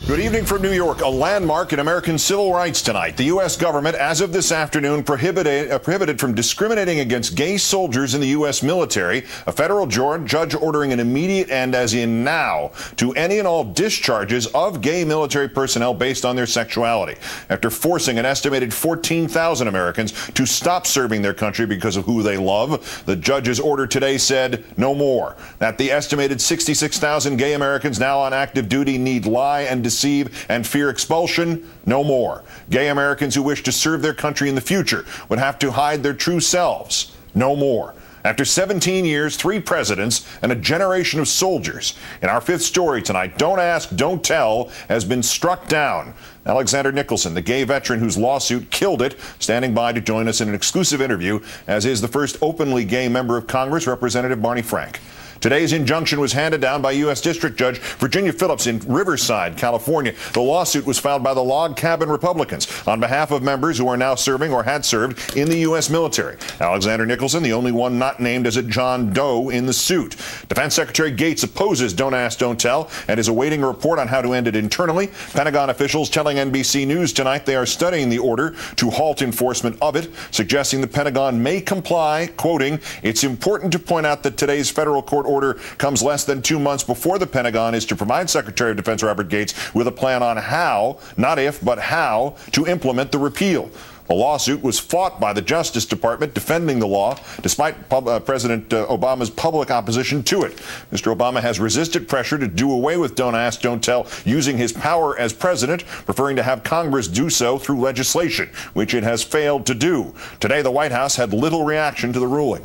Good evening from New York. A landmark in American civil rights tonight. The U.S. government, as of this afternoon, prohibited from discriminating against gay soldiers in the U.S. military. A federal judge ordering an immediate end, as in now, to any and all discharges of gay military personnel based on their sexuality. After forcing an estimated 14,000 Americans to stop serving their country because of who they love, the judge's order today said no more. That the estimated 66,000 gay Americans now on active duty need lie and deceive and fear expulsion, no more. Gay Americans who wish to serve their country in the future would have to hide their true selves, no more. After 17 years, 3 presidents, and a generation of soldiers. In our 5th story tonight, Don't Ask, Don't Tell has been struck down. Alexander Nicholson, the gay veteran whose lawsuit killed it, standing by to join us in an exclusive interview, as is the first openly gay member of Congress, Representative Barney Frank. Today's injunction was handed down by U.S. District Judge Virginia Phillips in Riverside, California. The lawsuit was filed by the Log Cabin Republicans on behalf of members who are now serving or had served in the U.S. military. Alexander Nicholson, the only one not named as a John Doe in the suit. Defense Secretary Gates opposes Don't Ask, Don't Tell and is awaiting a report on how to end it internally. Pentagon officials telling NBC News tonight they are studying the order to halt enforcement of it, suggesting the Pentagon may comply, quoting, "It's important to point out that today's federal court order comes less than 2 months before the Pentagon is to provide Secretary of Defense Robert Gates with a plan on how, not if, but how, to implement the repeal." The lawsuit was fought by the Justice Department defending the law, despite President Obama's public opposition to it. Mr. Obama has resisted pressure to do away with Don't Ask, Don't Tell, using his power as president, preferring to have Congress do so through legislation, which it has failed to do. Today, the White House had little reaction to the ruling.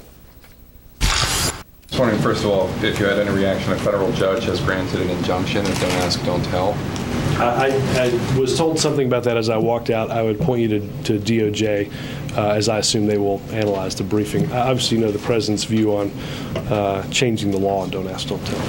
I was wondering, first of all, if you had any reaction. A federal judge has granted an injunction of Don't Ask, Don't Tell. I was told something about that as I walked out. I would point you to DOJ, as I assume they will analyze the briefing. I obviously know the President's view on changing the law on Don't Ask, Don't Tell.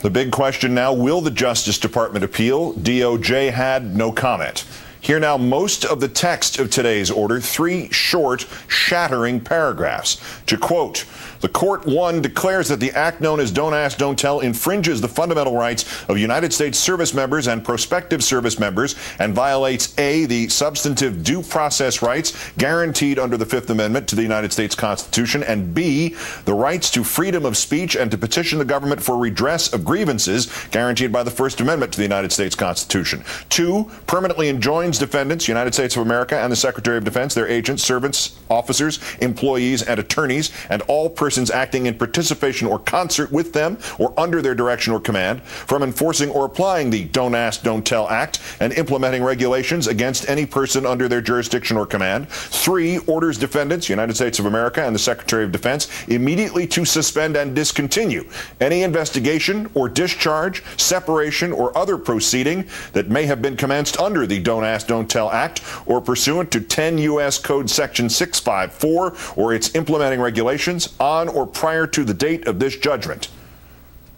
The big question now, will the Justice Department appeal? DOJ had no comment. Here now most of the text of today's order, 3 short, shattering paragraphs. To quote, the court, 1, declares that the act known as Don't Ask, Don't Tell infringes the fundamental rights of United States service members and prospective service members and violates A, the substantive due process rights guaranteed under the 5th Amendment to the United States Constitution, and B, the rights to freedom of speech and to petition the government for redress of grievances guaranteed by the 1st Amendment to the United States Constitution. 2, permanently enjoins defendants, United States of America, and the Secretary of Defense, their agents, servants, officers, employees, and attorneys, and all persons acting in participation or concert with them or under their direction or command from enforcing or applying the Don't Ask, Don't Tell Act and implementing regulations against any person under their jurisdiction or command. 3, orders defendants, United States of America, and the Secretary of Defense immediately to suspend and discontinue any investigation or discharge, separation, or other proceeding that may have been commenced under the Don't Ask, Don't Tell Act or pursuant to 10 U.S. Code Section 654 or its implementing regulations on or prior to the date of this judgment.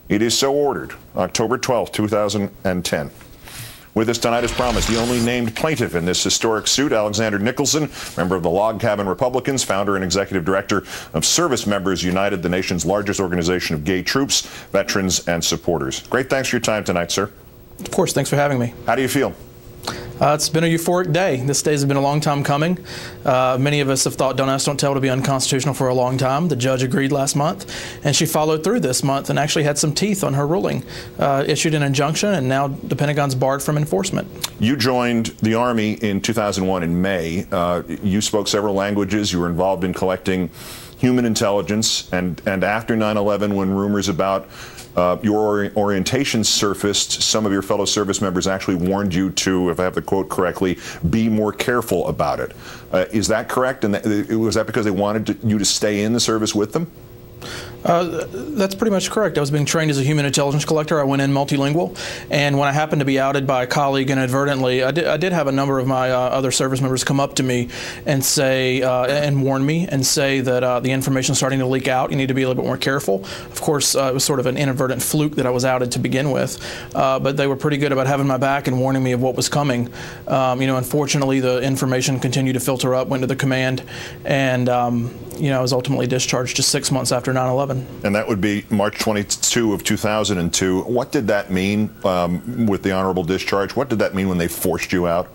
It is so ordered, October 12, 2010. With us tonight, as promised, the only named plaintiff in this historic suit, Alexander Nicholson, member of the Log Cabin Republicans, founder and executive director of Service Members United, the nation's largest organization of gay troops, veterans, and supporters. Great thanks for your time tonight, sir. Of course, thanks for having me. How do you feel? It's been a euphoric day. This day has been a long time coming. Many of us have thought Don't Ask, Don't Tell to be unconstitutional for a long time. The judge agreed last month, and she followed through this month and actually had some teeth on her ruling. Issued an injunction, and now the Pentagon's barred from enforcement. You joined the Army in 2001 in May. You spoke several languages. You were involved in collecting human intelligence, and after 9/11, when rumors about your orientation surfaced, some of your fellow service members actually warned you to, if I have the quote correctly, be more careful about it. Is that correct? And was that because they wanted you to stay in the service with them? That's pretty much correct. I was being trained as a human intelligence collector. I went in multilingual, and when I happened to be outed by a colleague inadvertently, I did have a number of my other service members come up to me and say, and warn me and say that the information is starting to leak out. You need to be a little bit more careful. Of course, it was sort of an inadvertent fluke that I was outed to begin with, but they were pretty good about having my back and warning me of what was coming. Unfortunately, the information continued to filter up, went to the command, and I was ultimately discharged just 6 months after 9/11. And that would be March 22 of 2002. What did that mean with the honorable discharge? What did that mean when they forced you out?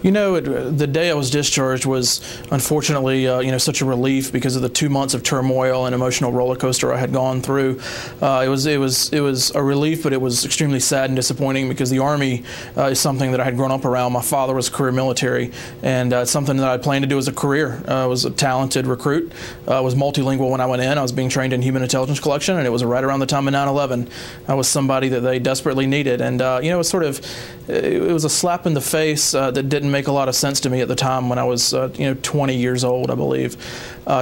The day I was discharged was unfortunately, such a relief because of the 2 months of turmoil and emotional roller coaster I had gone through. It was a relief, but it was extremely sad and disappointing because the Army is something that I had grown up around. My father was career military, and it's something that I planned to do as a career. I was a talented recruit. I was multilingual when I went in. I was being trained in human intelligence collection, and it was right around the time of 9/11. I was somebody that they desperately needed, and it was a slap in the face that didn't make a lot of sense to me at the time when I was 20 years old, I believe,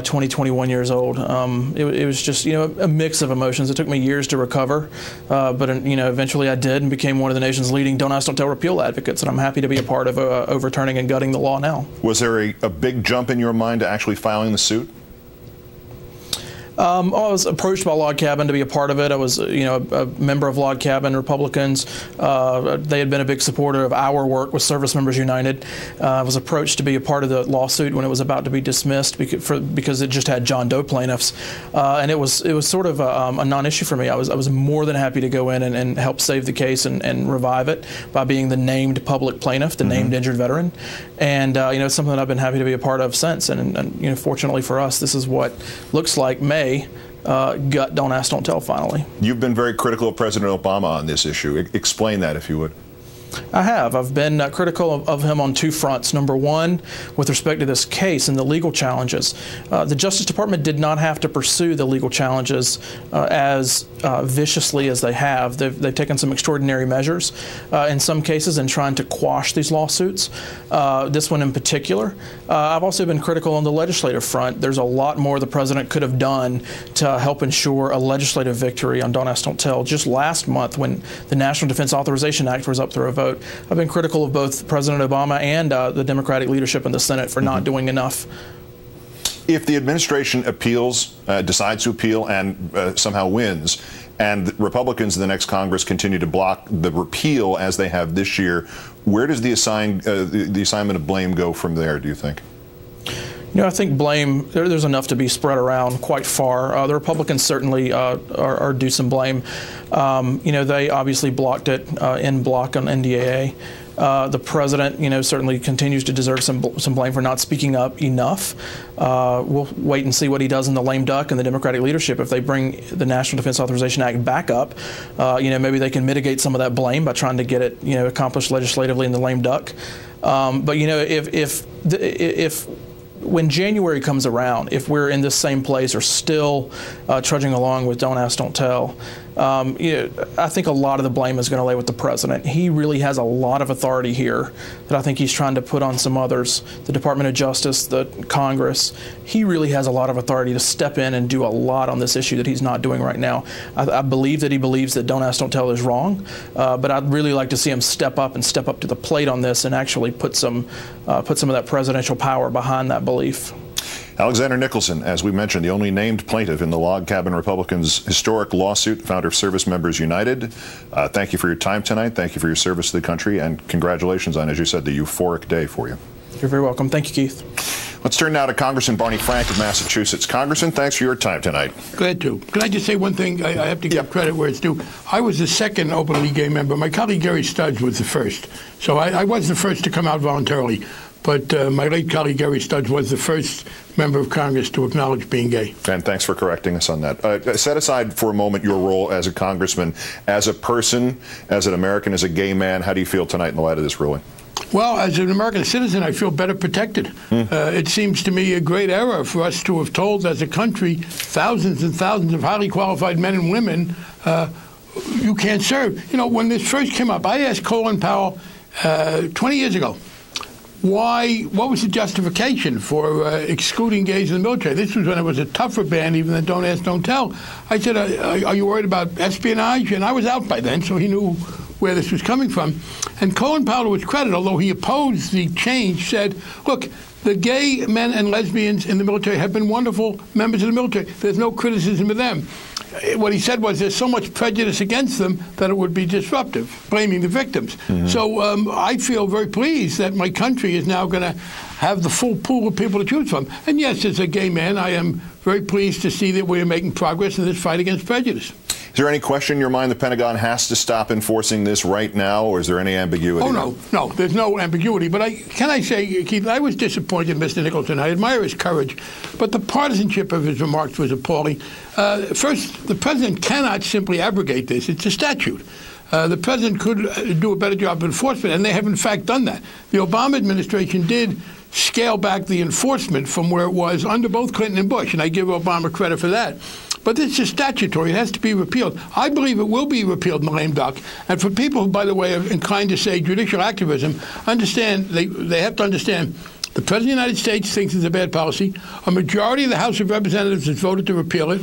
21 years old. It was just a mix of emotions. It took me years to recover, but eventually I did and became one of the nation's leading Don't Ask, Don't Tell repeal advocates, and I'm happy to be a part of overturning and gutting the law now. Was there a big jump in your mind to actually filing the suit? I was approached by Log Cabin to be a part of it. I was, a member of Log Cabin Republicans. They had been a big supporter of our work with Service Members United. I was approached to be a part of the lawsuit when it was about to be dismissed because it just had John Doe plaintiffs, and it was sort of a non-issue for me. I was more than happy to go in and help save the case and revive it by being the named public plaintiff, the named injured veteran, and it's something that I've been happy to be a part of since. And fortunately for us, this is what looks like May. Gut Don't Ask, Don't Tell finally. You've been very critical of President Obama on this issue. Explain that, if you would. I have. I've been critical of him on two fronts. Number one, with respect to this case and the legal challenges. The Justice Department did not have to pursue the legal challenges as viciously as they have. They've taken some extraordinary measures in some cases in trying to quash these lawsuits. This one in particular. I've also been critical on the legislative front. There's a lot more the president could have done to help ensure a legislative victory on Don't Ask, Don't Tell. Just last month, when the National Defense Authorization Act was up for a vote, I've been critical of both President Obama and the Democratic leadership in the Senate for not doing enough. If the administration appeals, decides to appeal, and somehow wins, and Republicans in the next Congress continue to block the repeal as they have this year, where does the assignment of blame go from there, do you think? I think blame, there's enough to be spread around quite far. The Republicans certainly are due some blame. They obviously blocked it in block on NDAA. The president, certainly continues to deserve some blame for not speaking up enough. We'll wait and see what he does in the lame duck and the Democratic leadership. If they bring the National Defense Authorization Act back up, maybe they can mitigate some of that blame by trying to get it, accomplished legislatively in the lame duck. But if when January comes around, if we're in this same place or still trudging along with Don't Ask, Don't Tell, I think a lot of the blame is going to lay with the president. He really has a lot of authority here that I think he's trying to put on some others. The Department of Justice, the Congress, he really has a lot of authority to step in and do a lot on this issue that he's not doing right now. I believe that he believes that Don't Ask, Don't Tell is wrong, but I'd really like to see him step up to the plate on this and actually put some of that presidential power behind that belief. Alexander Nicholson, as we mentioned, the only named plaintiff in the Log Cabin Republicans' historic lawsuit, founder of Service Members United. Thank you for your time tonight. Thank you for your service to the country, and congratulations on, as you said, the euphoric day for you. You're very welcome. Thank you, Keith. Let's turn now to Congressman Barney Frank of Massachusetts. Congressman, thanks for your time tonight. Glad to. Can I just say one thing? I have to give credit where it's due. I was the second openly gay member. My colleague Gary Studds was the first. So I was the first to come out voluntarily. But my late colleague Gary Studds was the first member of Congress to acknowledge being gay. And thanks for correcting us on that. Set aside for a moment your role as a congressman, as a person, as an American, as a gay man. How do you feel tonight in the light of this ruling? Well, as an American citizen, I feel better protected. It seems to me a great error for us to have told as a country thousands and thousands of highly qualified men and women, you can't serve. When this first came up, I asked Colin Powell 20 years ago, what was the justification for excluding gays in the military? This was when it was a tougher ban even than Don't Ask, Don't Tell. I said, are you worried about espionage? And I was out by then, so he knew where this was coming from. And Colin Powell, to his credit, although he opposed the change, said, look, the gay men and lesbians in the military have been wonderful members of the military. There's no criticism of them. What he said was there's so much prejudice against them that it would be disruptive, blaming the victims. So I feel very pleased that my country is now going to have the full pool of people to choose from. And yes, as a gay man, I am very pleased to see that we're making progress in this fight against prejudice. Is there any question in your mind the Pentagon has to stop enforcing this right now, or is there any ambiguity? Oh, no, there's no ambiguity. But can I say, Keith, I was disappointed in Mr. Nicholson. I admire his courage, but the partisanship of his remarks was appalling. First, the president cannot simply abrogate this. It's a statute. The president could do a better job of enforcement, and they have, in fact, done that. The Obama administration did scale back the enforcement from where it was under both Clinton and Bush, and I give Obama credit for that. But this is statutory. It has to be repealed. I believe it will be repealed in the lame duck. And for people who, by the way, are inclined to say judicial activism, understand they have to understand the President of the United States thinks it's a bad policy. A majority of the House of Representatives has voted to repeal it.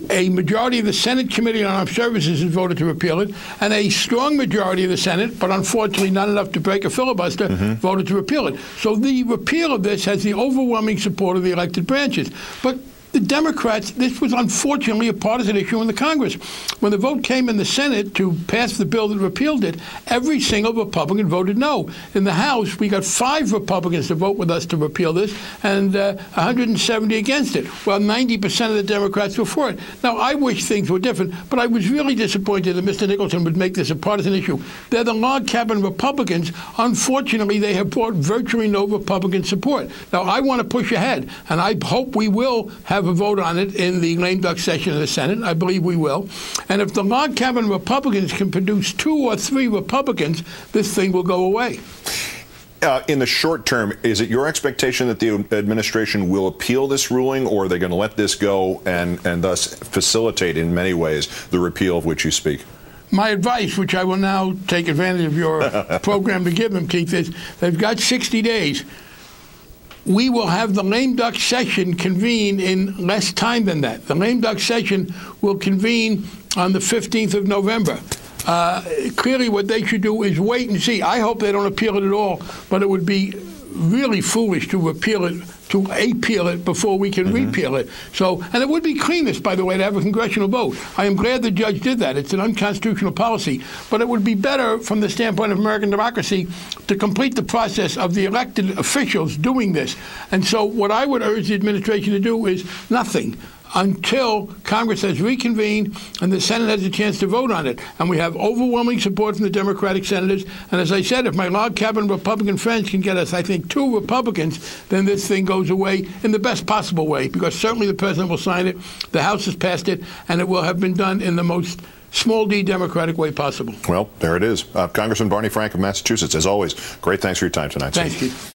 A majority of the Senate Committee on Armed Services has voted to repeal it, and a strong majority of the Senate, but unfortunately not enough to break a filibuster, voted to repeal it. So the repeal of this has the overwhelming support of the elected branches. But the Democrats, this was unfortunately a partisan issue in the Congress. When the vote came in the Senate to pass the bill that repealed it, every single Republican voted no. In the House, we got 5 Republicans to vote with us to repeal this and 170 against it, while 90% of the Democrats were for it. Now, I wish things were different, but I was really disappointed that Mr. Nicholson would make this a partisan issue. They're the log cabin Republicans. Unfortunately, they have brought virtually no Republican support. Now, I want to push ahead, and I hope we will have a vote on it in the lame duck session of the Senate. I believe we will. And if the log cabin Republicans can produce 2 or 3 Republicans, this thing will go away. In the short term, is it your expectation that the administration will appeal this ruling, or are they going to let this go and thus facilitate in many ways the repeal of which you speak? My advice, which I will now take advantage of your program to give them, Keith, is they've got 60 days. We will have the lame duck session convene in less time than that. The lame duck session will convene on the 15th of November. Clearly what they should do is wait and see. I hope they don't appeal it at all, but it would be really foolish to appeal it before we can repeal it. So, and it would be cleanest, by the way, to have a congressional vote. I am glad the judge did that. It's an unconstitutional policy. But it would be better from the standpoint of American democracy to complete the process of the elected officials doing this. And so what I would urge the administration to do is nothing until Congress has reconvened and the Senate has a chance to vote on it. And we have overwhelming support from the Democratic senators. And as I said, if my log cabin Republican friends can get us, I think, 2 Republicans, then this thing goes away in the best possible way, because certainly the president will sign it, the House has passed it, and it will have been done in the most small d Democratic way possible. Well, there it is. Congressman Barney Frank of Massachusetts, as always, great thanks for your time tonight. Thanks, Keith.